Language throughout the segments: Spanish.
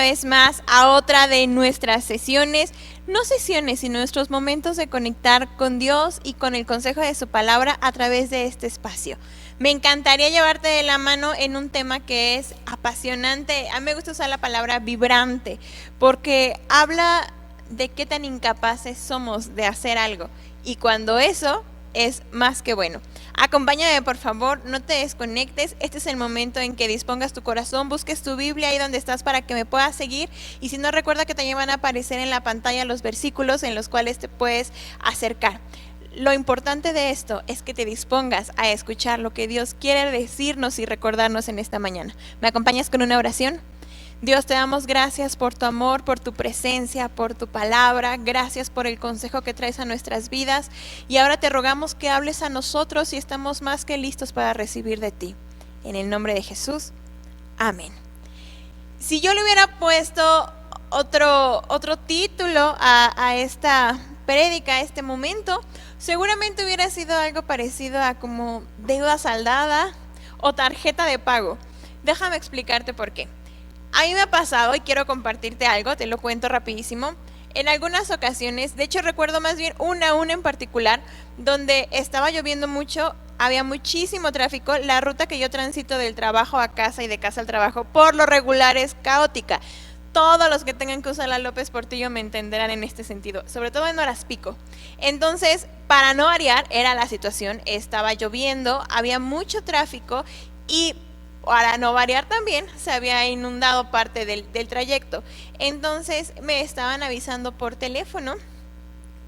vez más a otra de nuestras sesiones, no sesiones, sino nuestros momentos de conectar con Dios y con el consejo de su palabra a través de este espacio. Me encantaría llevarte de la mano en un tema que es apasionante. A mí me gusta usar la palabra vibrante, porque habla de qué tan incapaces somos de hacer algo. Y cuando eso es más que bueno. Acompáñame, por favor, no te desconectes. Este es el momento en que dispongas tu corazón, busques tu Biblia ahí donde estás para que me puedas seguir. Y si no, recuerda que también van a aparecer en la pantalla los versículos en los cuales te puedes acercar. Lo importante de esto es que te dispongas a escuchar lo que Dios quiere decirnos y recordarnos en esta mañana. ¿Me acompañas con una oración? Dios, te damos gracias por tu amor, por tu presencia, por tu palabra. Gracias por el consejo que traes a nuestras vidas. Y ahora te rogamos que hables a nosotros y estamos más que listos para recibir de ti. En el nombre de Jesús. Amén. Si yo le hubiera puesto otro título a esta prédica, a este momento, seguramente hubiera sido algo parecido a como deuda saldada o tarjeta de pago. Déjame explicarte por qué. A mí me ha pasado y quiero compartirte algo, te lo cuento rapidísimo. En algunas ocasiones, de hecho recuerdo más bien una en particular, donde estaba lloviendo mucho, había muchísimo tráfico. La ruta que yo transito del trabajo a casa y de casa al trabajo por lo regular es caótica. Todos los que tengan que usar la López Portillo me entenderán en este sentido, sobre todo en horas pico. Entonces, para no variar, era la situación, estaba lloviendo, había mucho tráfico y para no variar también, se había inundado parte del trayecto. Entonces me estaban avisando por teléfono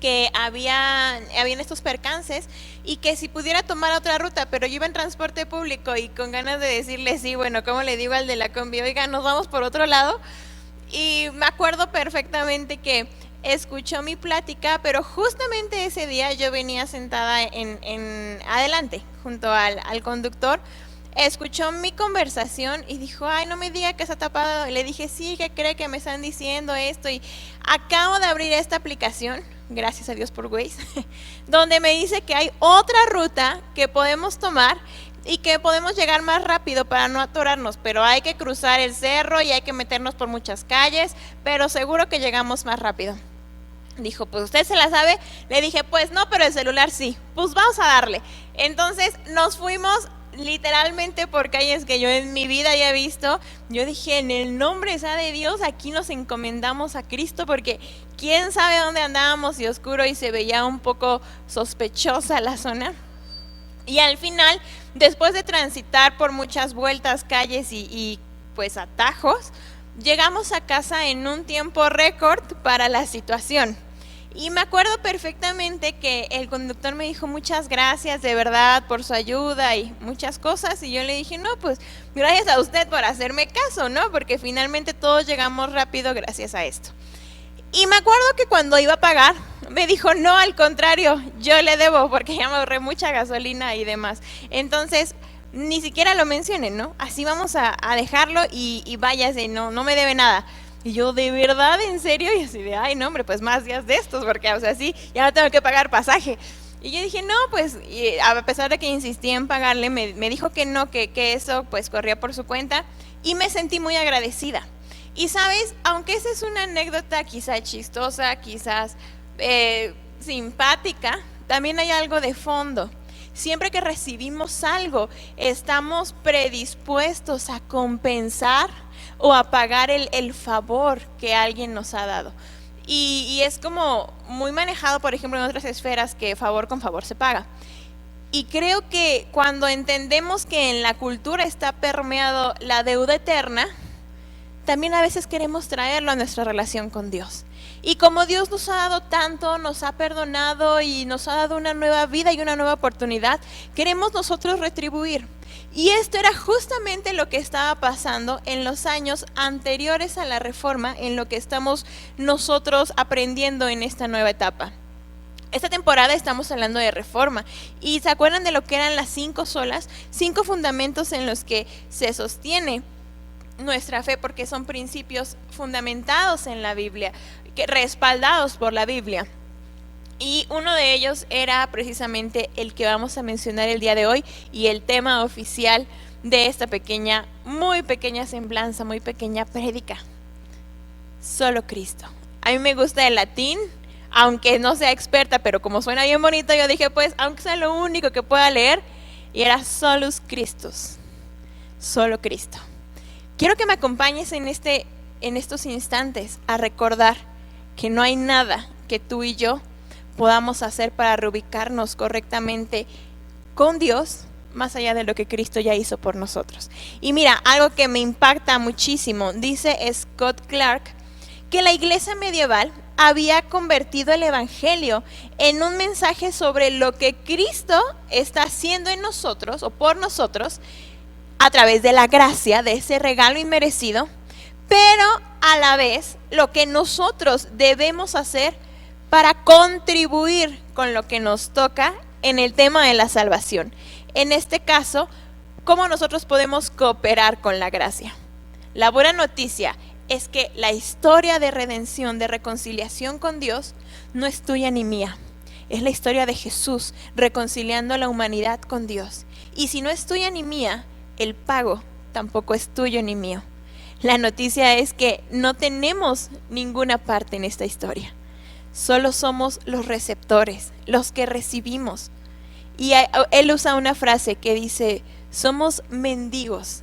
que habían estos percances y que si pudiera tomar otra ruta, pero yo iba en transporte público y con ganas de decirle sí, bueno, ¿cómo le digo al de la combi? Oiga, nos vamos por otro lado. Y me acuerdo perfectamente que escuchó mi plática, pero justamente ese día yo venía sentada en adelante, junto al conductor. Escuchó mi conversación y dijo, ay, no me diga que está tapado. Le dije, sí, ¿qué cree que me están diciendo esto? Y acabo de abrir esta aplicación, gracias a Dios por Waze, donde me dice que hay otra ruta que podemos tomar y que podemos llegar más rápido para no atorarnos, pero hay que cruzar el cerro y hay que meternos por muchas calles, pero seguro que llegamos más rápido. Dijo, pues usted se la sabe. Le dije, pues no, pero el celular sí. Pues vamos a darle. Entonces nos fuimos literalmente por calles que yo en mi vida ya he visto. Yo dije, en el nombre de Dios, aquí nos encomendamos a Cristo, porque quién sabe dónde andábamos y oscuro y se veía un poco sospechosa la zona. Y al final, después de transitar por muchas vueltas, calles y pues atajos, llegamos a casa en un tiempo récord para la situación. Y me acuerdo perfectamente que el conductor me dijo muchas gracias de verdad por su ayuda y muchas cosas, y yo le dije, no, pues gracias a usted por hacerme caso, ¿no? Porque finalmente todos llegamos rápido gracias a esto. Y me acuerdo que cuando iba a pagar, me dijo, no, al contrario, yo le debo porque ya me ahorré mucha gasolina y demás. Entonces, ni siquiera lo mencionen, ¿no? Así vamos a dejarlo y váyase, no me debe nada. Y yo, ¿de verdad? ¿En serio? Y así de, ay, no, hombre, pues más días de estos, porque, o sea, sí, ya no tengo que pagar pasaje. Y yo dije, no, pues, y a pesar de que insistí en pagarle, me dijo que no, que eso, pues, corría por su cuenta, y me sentí muy agradecida. Y, ¿sabes? Aunque esa es una anécdota quizás chistosa, quizás simpática, también hay algo de fondo. Siempre que recibimos algo, estamos predispuestos a compensar o a pagar el favor que alguien nos ha dado. Y es como muy manejado, por ejemplo, en otras esferas, que favor con favor se paga. Y creo que cuando entendemos que en la cultura está permeado la deuda eterna, también a veces queremos traerlo a nuestra relación con Dios. Y como Dios nos ha dado tanto, nos ha perdonado y nos ha dado una nueva vida y una nueva oportunidad, queremos nosotros retribuir. Y esto era justamente lo que estaba pasando en los años anteriores a la Reforma, en lo que estamos nosotros aprendiendo en esta nueva etapa. Esta temporada estamos hablando de Reforma, y ¿se acuerdan de lo que eran las 5 solas? 5 fundamentos en los que se sostiene nuestra fe, porque son principios fundamentados en la Biblia, respaldados por la Biblia. Y uno de ellos era precisamente el que vamos a mencionar el día de hoy, y el tema oficial de esta pequeña, muy pequeña semblanza, muy pequeña prédica. Solo Cristo. A mí me gusta el latín, aunque no sea experta, pero como suena bien bonito, yo dije, pues, aunque sea lo único que pueda leer, y era Solus Christus, solo Cristo. Quiero que me acompañes en estos instantes a recordar que no hay nada que tú y yo podamos hacer para reubicarnos correctamente con Dios, más allá de lo que Cristo ya hizo por nosotros. Y mira, algo que me impacta muchísimo, dice Scott Clark, que la iglesia medieval había convertido el evangelio en un mensaje sobre lo que Cristo está haciendo en nosotros o por nosotros a través de la gracia, de ese regalo inmerecido, pero a la vez lo que nosotros debemos hacer para contribuir con lo que nos toca en el tema de la salvación. En este caso, ¿cómo nosotros podemos cooperar con la gracia? La buena noticia es que la historia de redención, de reconciliación con Dios, no es tuya ni mía. Es la historia de Jesús reconciliando a la humanidad con Dios. Y si no es tuya ni mía, el pago tampoco es tuyo ni mío. La noticia es que no tenemos ninguna parte en esta historia. Solo somos los receptores, los que recibimos. Y él usa una frase que dice, somos mendigos,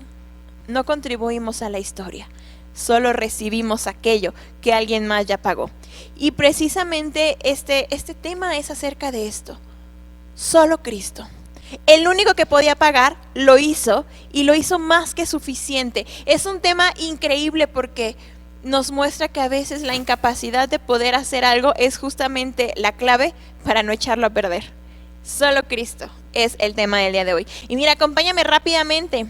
no contribuimos a la historia, solo recibimos aquello que alguien más ya pagó. Y precisamente este tema es acerca de esto. Solo Cristo. El único que podía pagar lo hizo, y lo hizo más que suficiente. Es un tema increíble porque nos muestra que a veces la incapacidad de poder hacer algo es justamente la clave para no echarlo a perder. Solo Cristo es el tema del día de hoy. Y mira, acompáñame rápidamente.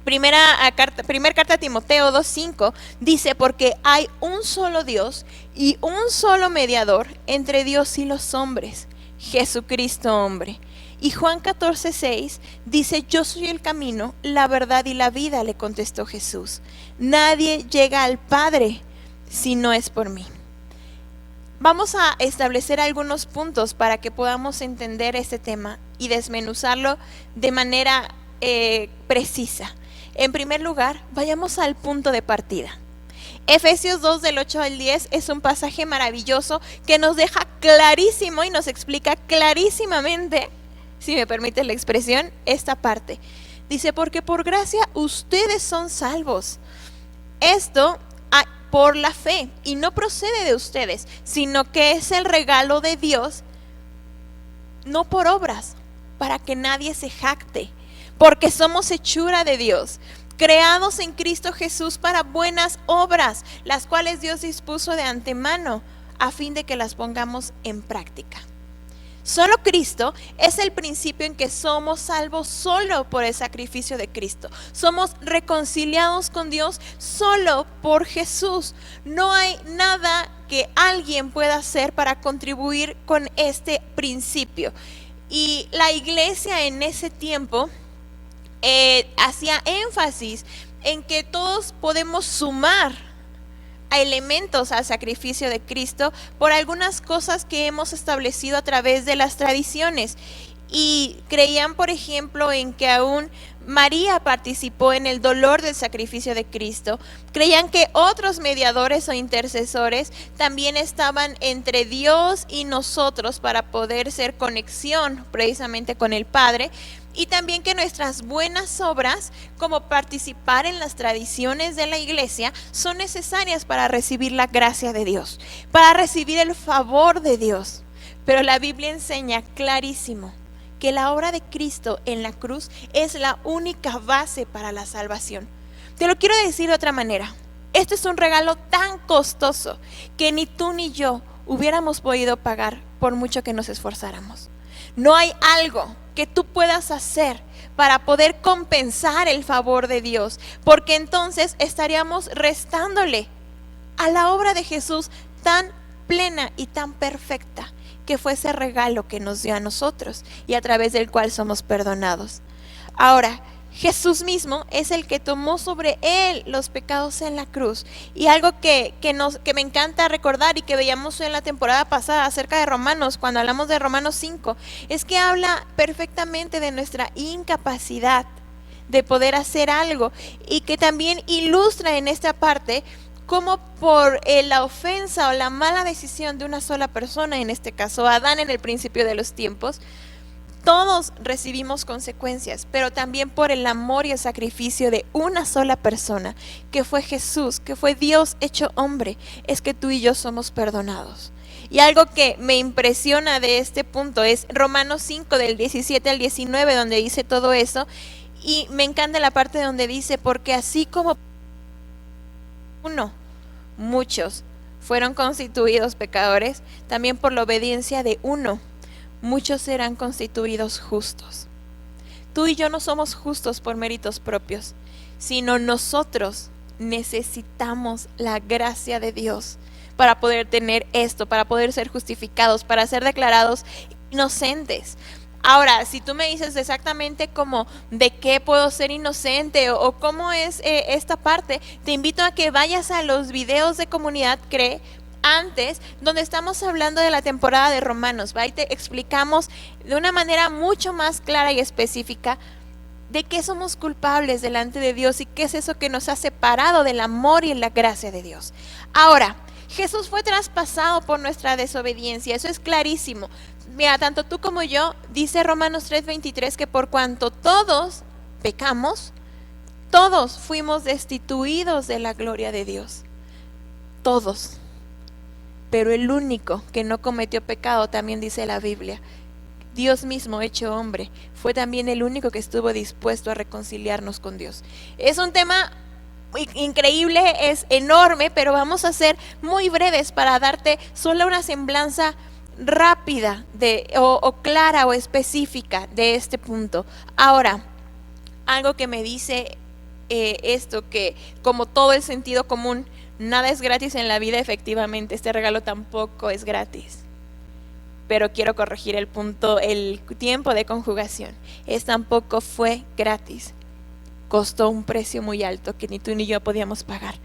Primera carta a Timoteo 2:5 dice, porque hay un solo Dios y un solo mediador entre Dios y los hombres, Jesucristo hombre. Y Juan 14:6 dice, yo soy el camino, la verdad y la vida, le contestó Jesús. Nadie llega al Padre si no es por mí. Vamos a establecer algunos puntos para que podamos entender este tema y desmenuzarlo de manera precisa. En primer lugar, vayamos al punto de partida. Efesios 2 del 8 al 10 es un pasaje maravilloso que nos deja clarísimo y nos explica clarísimamente, si me permite la expresión, esta parte. Dice, porque por gracia ustedes son salvos. Esto por la fe, y no procede de ustedes, sino que es el regalo de Dios, no por obras, para que nadie se jacte, porque somos hechura de Dios, creados en Cristo Jesús para buenas obras, las cuales Dios dispuso de antemano, a fin de que las pongamos en práctica. Solo Cristo es el principio en que somos salvos solo por el sacrificio de Cristo. Somos reconciliados con Dios solo por Jesús. No hay nada que alguien pueda hacer para contribuir con este principio. Y la iglesia en ese tiempo hacía énfasis en que todos podemos sumar a elementos al sacrificio de Cristo por algunas cosas que hemos establecido a través de las tradiciones. Y creían, por ejemplo, en que aún María participó en el dolor del sacrificio de Cristo. Creían que otros mediadores o intercesores también estaban entre Dios y nosotros para poder ser conexión precisamente con el Padre. Y también que nuestras buenas obras, como participar en las tradiciones de la iglesia, son necesarias para recibir la gracia de Dios, para recibir el favor de Dios. Pero la Biblia enseña clarísimo que la obra de Cristo en la cruz es la única base para la salvación. Te lo quiero decir de otra manera. Esto es un regalo tan costoso que ni tú ni yo hubiéramos podido pagar por mucho que nos esforzáramos. No hay algo que tú puedas hacer para poder compensar el favor de Dios, porque entonces estaríamos restándole a la obra de Jesús tan plena y tan perfecta, que fue ese regalo que nos dio a nosotros y a través del cual somos perdonados. Ahora, Jesús mismo es el que tomó sobre él los pecados en la cruz. Y algo que me encanta recordar y que veíamos en la temporada pasada acerca de Romanos, cuando hablamos de Romanos 5, es que habla perfectamente de nuestra incapacidad de poder hacer algo, y que también ilustra en esta parte como por la ofensa o la mala decisión de una sola persona, en este caso Adán en el principio de los tiempos, todos recibimos consecuencias, pero también por el amor y el sacrificio de una sola persona, que fue Jesús, que fue Dios hecho hombre, es que tú y yo somos perdonados. Y algo que me impresiona de este punto es Romanos 5 del 17 al 19, donde dice todo eso, y me encanta la parte donde dice, porque así como muchos fueron constituidos pecadores, también por la obediencia de uno, muchos serán constituidos justos. Tú y yo no somos justos por méritos propios, sino nosotros necesitamos la gracia de Dios para poder tener esto, para poder ser justificados, para ser declarados inocentes. Ahora, si tú me dices exactamente como de qué puedo ser inocente o cómo es esta parte, te invito a que vayas a los videos de Comunidad Cree antes, donde estamos hablando de la temporada de Romanos, ¿va? Y te explicamos de una manera mucho más clara y específica de qué somos culpables delante de Dios y qué es eso que nos ha separado del amor y la gracia de Dios. Ahora, Jesús fue traspasado por nuestra desobediencia, eso es clarísimo. Mira, tanto tú como yo, dice Romanos 3:23, que por cuanto todos pecamos, todos fuimos destituidos de la gloria de Dios. Todos. Pero el único que no cometió pecado, también dice la Biblia, Dios mismo hecho hombre, fue también el único que estuvo dispuesto a reconciliarnos con Dios. Es un tema increíble, es enorme, pero vamos a ser muy breves para darte solo una semblanza rápida o clara o específica de este punto. Ahora, algo que me dice esto, que como todo el sentido común, nada es gratis en la vida, efectivamente, este regalo tampoco es gratis. Pero quiero corregir el punto, el tiempo de conjugación. Tampoco fue gratis. Costó un precio muy alto que ni tú ni yo podíamos pagar.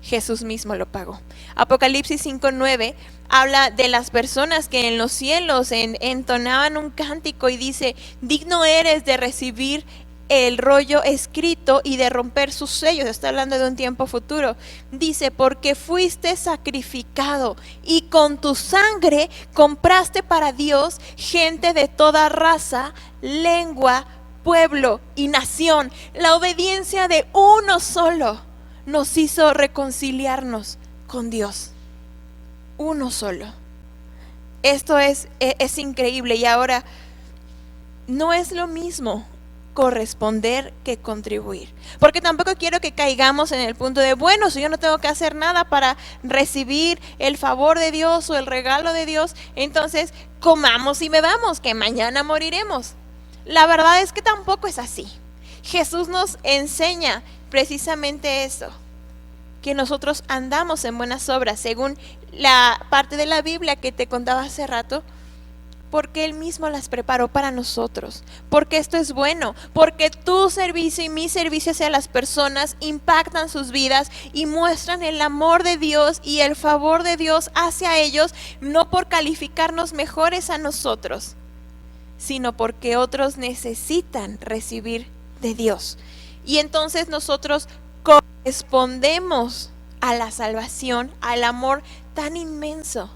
Jesús mismo lo pagó. Apocalipsis 5:9 habla de las personas que en los cielos entonaban un cántico y dice, digno eres de recibir el rollo escrito y de romper sus sellos. Está hablando de un tiempo futuro. Dice, porque fuiste sacrificado y con tu sangre compraste para Dios gente de toda raza, lengua, pueblo y nación. La obediencia de uno solo nos hizo reconciliarnos con Dios. Uno solo. Esto es increíble. Y ahora, no es lo mismo corresponder que contribuir, porque tampoco quiero que caigamos en el punto de, bueno, si yo no tengo que hacer nada para recibir el favor de Dios o el regalo de Dios, entonces comamos y bebamos, que mañana moriremos. La verdad es que tampoco es así. Jesús nos enseña precisamente eso, que nosotros andamos en buenas obras, según la parte de la Biblia que te contaba hace rato, porque Él mismo las preparó para nosotros, porque esto es bueno, porque tu servicio y mi servicio hacia las personas impactan sus vidas y muestran el amor de Dios y el favor de Dios hacia ellos, no por calificarnos mejores a nosotros, sino porque otros necesitan recibir de Dios. Y entonces nosotros correspondemos a la salvación, al amor tan inmenso,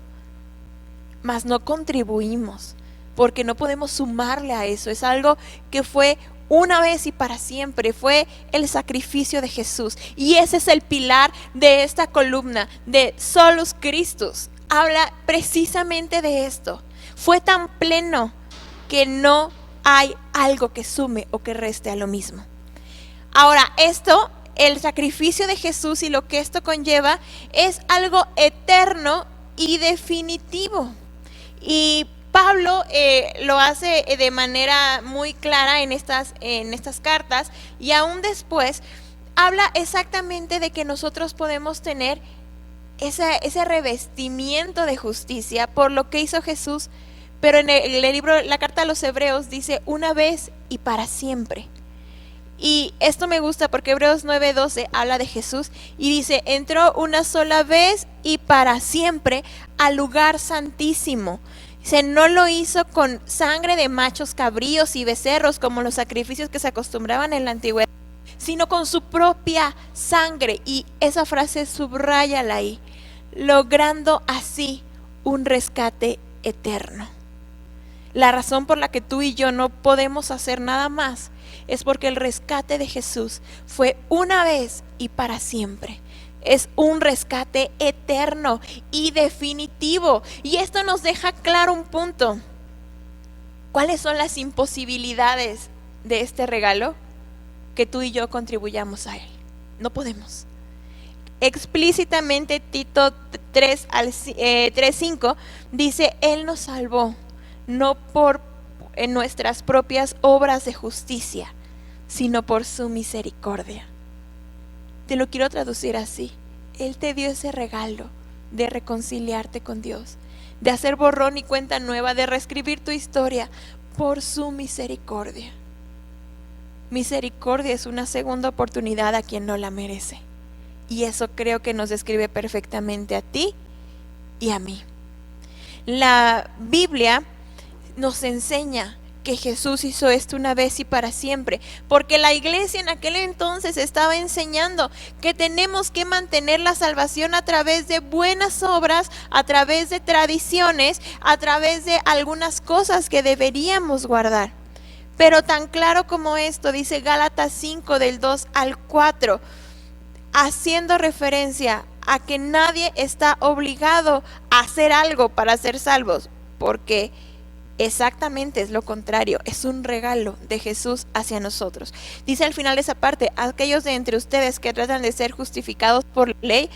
mas no contribuimos, porque no podemos sumarle a eso. Es algo que fue una vez y para siempre, fue el sacrificio de Jesús. Y ese es el pilar de esta columna de Solus Christus. Habla precisamente de esto. Fue tan pleno que no hay algo que sume o que reste a lo mismo. Ahora, esto, el sacrificio de Jesús y lo que esto conlleva, es algo eterno y definitivo. Y Pablo lo hace de manera muy clara en estas cartas, y aún después habla exactamente de que nosotros podemos tener ese revestimiento de justicia por lo que hizo Jesús, pero en el libro, la carta a los Hebreos dice una vez y para siempre. Y esto me gusta porque Hebreos 9:12 habla de Jesús y dice, entró una sola vez y para siempre al lugar santísimo. Dice, no lo hizo con sangre de machos cabríos y becerros como los sacrificios que se acostumbraban en la antigüedad, sino con su propia sangre. Y esa frase subráyala ahí, logrando así un rescate eterno. La razón por la que tú y yo no podemos hacer nada más es porque el rescate de Jesús fue una vez y para siempre. Es un rescate eterno y definitivo. Y esto nos deja claro un punto. ¿Cuáles son las imposibilidades de este regalo? Que tú y yo contribuyamos a él. No podemos. Explícitamente Tito 3:5 dice: Él nos salvó, no por nuestras propias obras de justicia, sino por su misericordia. Te lo quiero traducir así: Él te dio ese regalo de reconciliarte con Dios, de hacer borrón y cuenta nueva, de reescribir tu historia por su misericordia. Misericordia es una segunda oportunidad a quien no la merece. Y eso creo que nos describe perfectamente a ti y a mí. La Biblia nos enseña que Jesús hizo esto una vez y para siempre, porque la iglesia en aquel entonces estaba enseñando que tenemos que mantener la salvación a través de buenas obras, a través de tradiciones, a través de algunas cosas que deberíamos guardar. Pero tan claro como esto, dice Gálatas 5 del 2 al 4, haciendo referencia a que nadie está obligado a hacer algo para ser salvos, porque exactamente es lo contrario, es un regalo de Jesús hacia nosotros. Dice al final de esa parte: aquellos de entre ustedes que tratan de ser justificados por la ley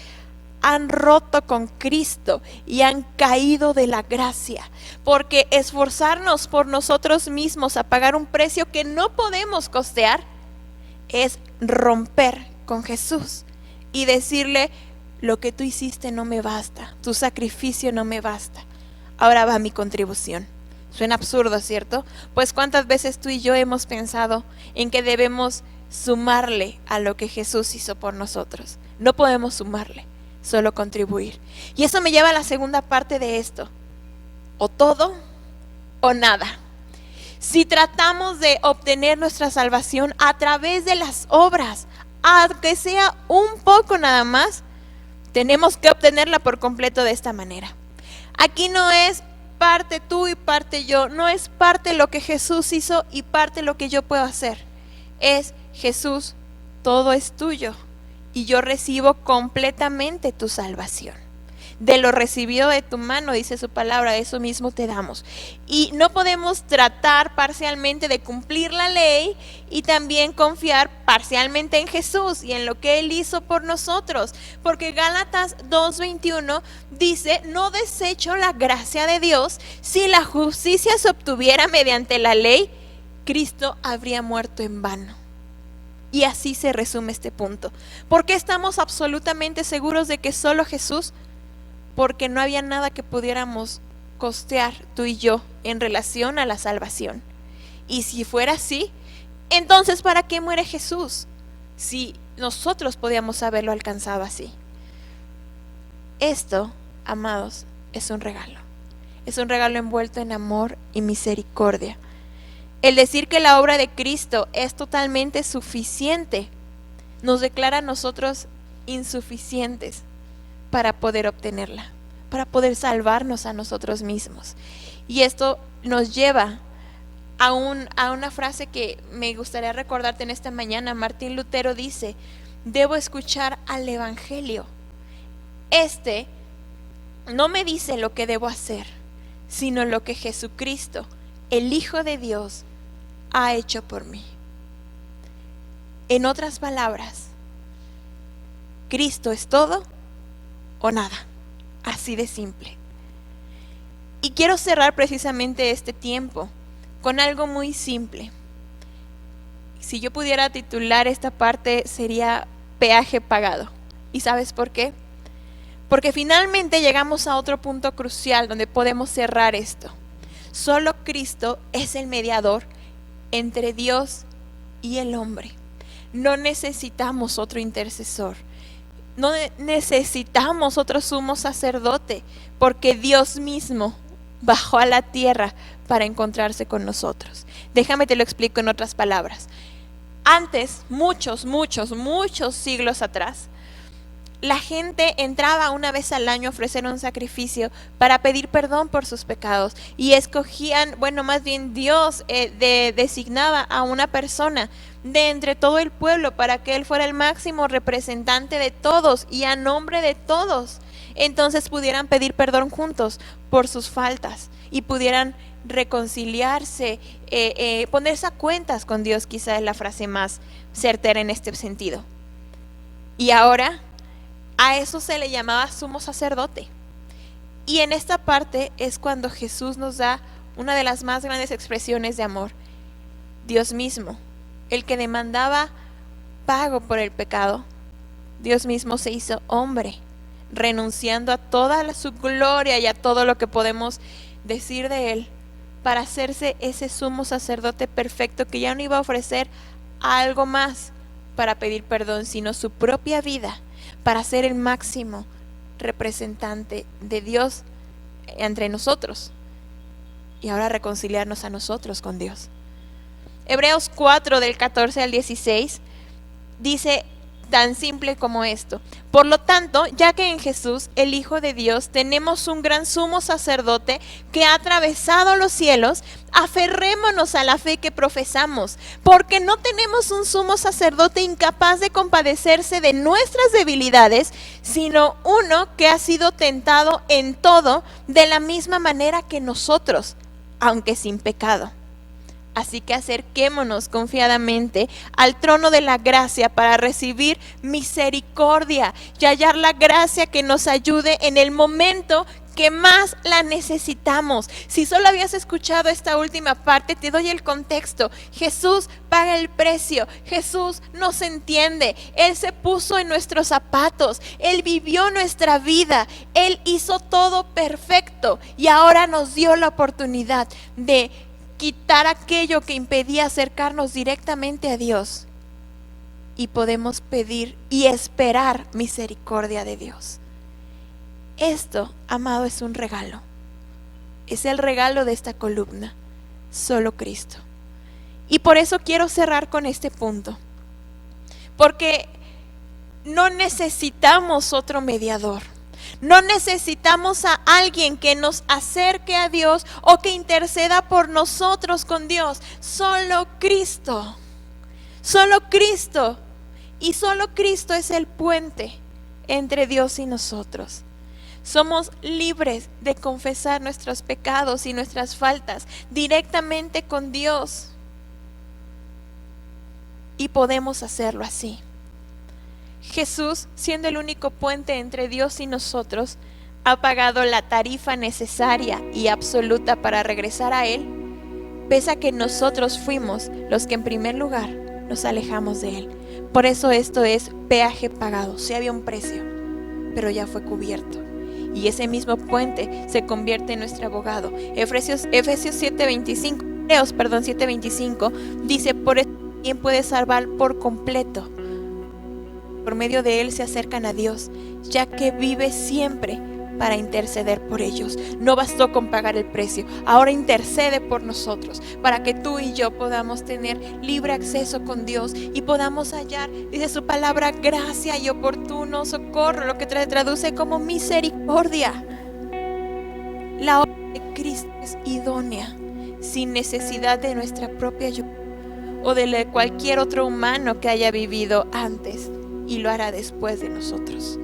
han roto con Cristo y han caído de la gracia, porque esforzarnos por nosotros mismos a pagar un precio que no podemos costear es romper con Jesús y decirle: lo que tú hiciste no me basta, tu sacrificio no me basta, ahora va mi contribución. Suena absurdo, ¿cierto? Pues cuántas veces tú y yo hemos pensado en que debemos sumarle a lo que Jesús hizo por nosotros. No podemos sumarle, solo contribuir. Y eso me lleva a la segunda parte de esto: o todo o nada. Si tratamos de obtener nuestra salvación a través de las obras, aunque sea un poco nada más, tenemos que obtenerla por completo de esta manera. Aquí no es parte tú y parte yo, no es parte lo que Jesús hizo y parte lo que yo puedo hacer. Es: Jesús, todo es tuyo y yo recibo completamente tu salvación. De lo recibido de tu mano, dice su palabra, eso mismo te damos. Y no podemos tratar parcialmente de cumplir la ley y también confiar parcialmente en Jesús y en lo que Él hizo por nosotros. Porque Gálatas 2:21 dice: no desecho la gracia de Dios. Si la justicia se obtuviera mediante la ley, Cristo habría muerto en vano. Y así se resume este punto. ¿Por qué estamos absolutamente seguros de que solo Jesús? Porque no había nada que pudiéramos costear tú y yo en relación a la salvación. Y si fuera así, entonces ¿para qué muere Jesús? Si nosotros podíamos haberlo alcanzado así. Esto, amados, es un regalo. Es un regalo envuelto en amor y misericordia. El decir que la obra de Cristo es totalmente suficiente nos declara a nosotros insuficientes para poder obtenerla, para poder salvarnos a nosotros mismos. Y esto nos lleva a una frase que me gustaría recordarte en esta mañana. Martín Lutero dice: debo escuchar al Evangelio. Este no me dice lo que debo hacer, sino lo que Jesucristo, el Hijo de Dios, ha hecho por mí. En otras palabras, Cristo es todo o nada, así de simple. Y quiero cerrar precisamente este tiempo con algo muy simple. Si yo pudiera titular esta parte, sería peaje pagado. ¿Y sabes por qué? Porque finalmente llegamos a otro punto crucial donde podemos cerrar esto. Solo Cristo es el mediador entre Dios y el hombre. No necesitamos otro intercesor. No necesitamos otro sumo sacerdote, porque Dios mismo bajó a la tierra para encontrarse con nosotros. Déjame te lo explico en otras palabras. Antes, muchos siglos atrás, la gente entraba una vez al año a ofrecer un sacrificio para pedir perdón por sus pecados y escogían, bueno, más bien Dios designaba a una persona de entre todo el pueblo para que él fuera el máximo representante de todos y a nombre de todos. Entonces pudieran pedir perdón juntos por sus faltas y pudieran reconciliarse, ponerse a cuentas con Dios, quizá es la frase más certera en este sentido. Y ahora a eso se le llamaba sumo sacerdote. Y en esta parte es cuando Jesús nos da una de las más grandes expresiones de amor. Dios mismo, el que demandaba pago por el pecado, Dios mismo se hizo hombre, renunciando a toda su gloria y a todo lo que podemos decir de él, para hacerse ese sumo sacerdote perfecto que ya no iba a ofrecer algo más para pedir perdón, sino su propia vida, para ser el máximo representante de Dios entre nosotros y ahora reconciliarnos a nosotros con Dios. Hebreos 4 del 14 al 16 dice tan simple como esto: por lo tanto, ya que en Jesús, el Hijo de Dios, tenemos un gran sumo sacerdote que ha atravesado los cielos, aferrémonos a la fe que profesamos, porque no tenemos un sumo sacerdote incapaz de compadecerse de nuestras debilidades, sino uno que ha sido tentado en todo de la misma manera que nosotros, aunque sin pecado. Así que acerquémonos confiadamente al trono de la gracia para recibir misericordia y hallar la gracia que nos ayude en el momento que más la necesitamos. Si solo habías escuchado esta última parte, te doy el contexto. Jesús paga el precio, Jesús nos entiende, Él se puso en nuestros zapatos, Él vivió nuestra vida, Él hizo todo perfecto y ahora nos dio la oportunidad de quitar aquello que impedía acercarnos directamente a Dios y podemos pedir y esperar misericordia de Dios. Esto, amado, es un regalo. Es el regalo de esta columna, solo Cristo. Y por eso quiero cerrar con este punto, porque no necesitamos otro mediador. No necesitamos a alguien que nos acerque a Dios o que interceda por nosotros con Dios. Solo Cristo. Solo Cristo. Y solo Cristo es el puente entre Dios y nosotros. Somos libres de confesar nuestros pecados y nuestras faltas directamente con Dios. Y podemos hacerlo así. Jesús, siendo el único puente entre Dios y nosotros, ha pagado la tarifa necesaria y absoluta para regresar a Él, pese a que nosotros fuimos los que en primer lugar nos alejamos de Él. Por eso esto es peaje pagado. Sí había un precio, pero ya fue cubierto. Y ese mismo puente se convierte en nuestro abogado. Efesios 7:25 dice: por eso quien puede salvar por completo. Por medio de Él se acercan a Dios, ya que vive siempre para interceder por ellos. No bastó con pagar el precio, ahora intercede por nosotros, para que tú y yo podamos tener libre acceso con Dios y podamos hallar, dice su palabra, gracia y oportuno socorro, lo que traduce como misericordia. La obra de Cristo es idónea, sin necesidad de nuestra propia ayuda o de cualquier otro humano que haya vivido antes, y lo hará después de nosotros.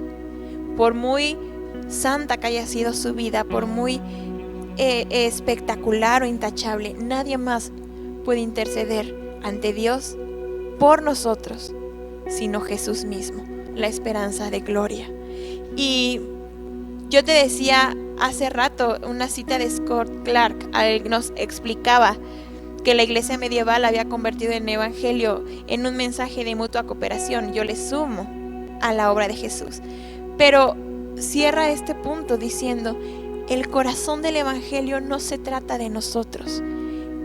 Por muy santa que haya sido su vida, por muy espectacular o intachable, nadie más puede interceder ante Dios por nosotros, sino Jesús mismo, la esperanza de gloria. Y yo te decía hace rato una cita de Scott Clark, nos explicaba que la iglesia medieval había convertido el evangelio en un mensaje de mutua cooperación. Yo le sumo a la obra de Jesús, pero cierra este punto diciendo: el corazón del evangelio no se trata de nosotros,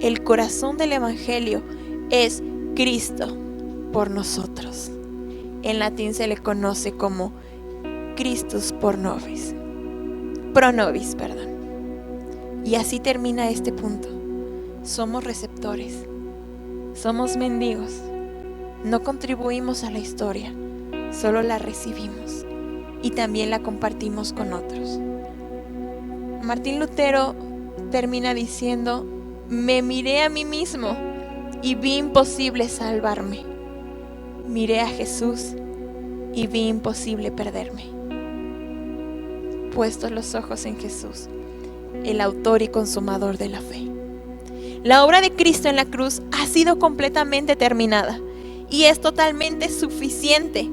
el corazón del evangelio es Cristo por nosotros. En latín se le conoce como Christus pro nobis, y así termina este punto. Somos receptores, somos mendigos, no contribuimos a la historia, solo la recibimos y también la compartimos con otros. Martín Lutero termina diciendo: me miré a mí mismo y vi imposible salvarme. Miré a Jesús y vi imposible perderme. Puestos los ojos en Jesús, el autor y consumador de la fe. La obra de Cristo en la cruz ha sido completamente terminada y es totalmente suficiente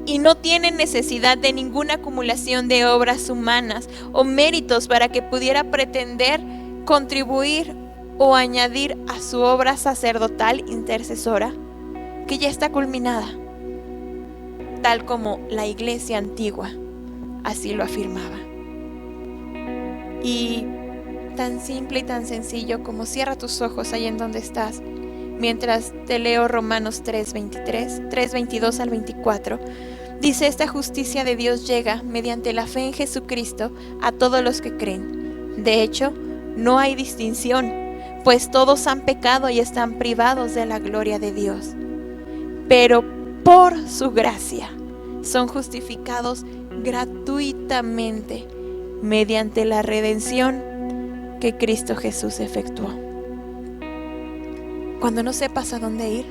y no tiene necesidad de ninguna acumulación de obras humanas o méritos para que pudiera pretender contribuir o añadir a su obra sacerdotal intercesora, que ya está culminada, tal como la iglesia antigua así lo afirmaba. Y tan simple y tan sencillo como cierra tus ojos ahí en donde estás, mientras te leo Romanos 3:22 al 24. Dice: esta justicia de Dios llega mediante la fe en Jesucristo a todos los que creen. De hecho, no hay distinción, pues todos han pecado y están privados de la gloria de Dios. Pero por su gracia son justificados gratuitamente mediante la redención que Cristo Jesús efectuó. Cuando no sepas a dónde ir,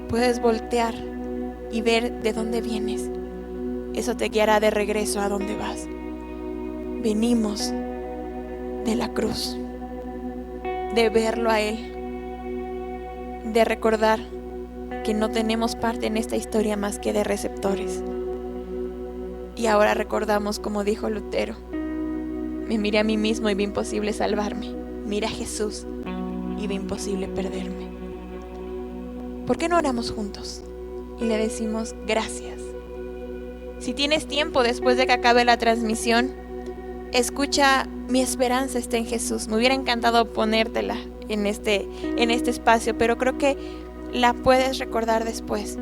puedes voltear y ver de dónde vienes. Eso te guiará de regreso a donde vas. Venimos de la cruz, de verlo a Él, de recordar que no tenemos parte en esta historia más que de receptores. Y ahora recordamos, como dijo Lutero: me miré a mí mismo y vi imposible salvarme. Miré a Jesús y vi imposible perderme. ¿Por qué no oramos juntos y le decimos gracias? Si tienes tiempo después de que acabe la transmisión, escucha Mi esperanza está en Jesús. Me hubiera encantado ponértela en este espacio, pero creo que la puedes recordar después.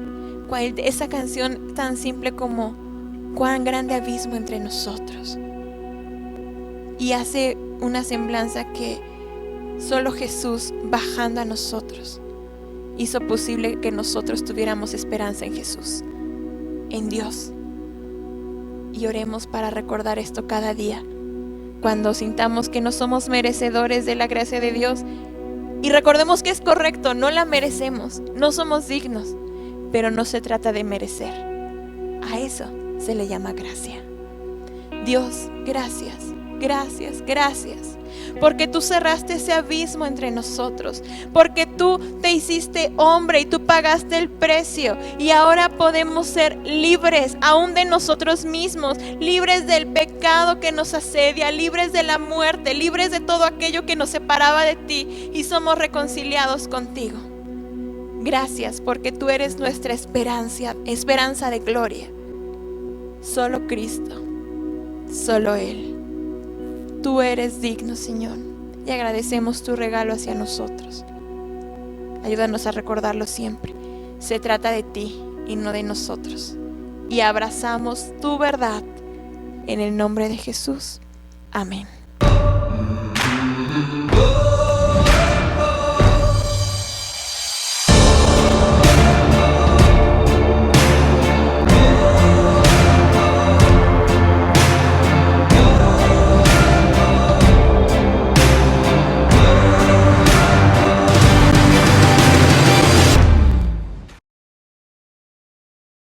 Esa canción tan simple como cuán grande abismo entre nosotros. Y hace una semblanza que solo Jesús bajando a nosotros hizo posible que nosotros tuviéramos esperanza en Jesús, en Dios. Y oremos para recordar esto cada día, cuando sintamos que no somos merecedores de la gracia de Dios. Y recordemos que es correcto, no la merecemos, no somos dignos, pero no se trata de merecer. A eso se le llama gracia. Dios, gracias, gracias, gracias, porque tú cerraste ese abismo entre nosotros, porque tú te hiciste hombre y tú pagaste el precio, y ahora podemos ser libres aún de nosotros mismos, libres del pecado que nos asedia, libres de la muerte, libres de todo aquello que nos separaba de ti, y somos reconciliados contigo. Gracias, porque tú eres nuestra esperanza de gloria. Solo Cristo, solo Él. Tú eres digno, Señor, y agradecemos tu regalo hacia nosotros. Ayúdanos a recordarlo siempre. Se trata de ti y no de nosotros. Y abrazamos tu verdad en el nombre de Jesús. Amén.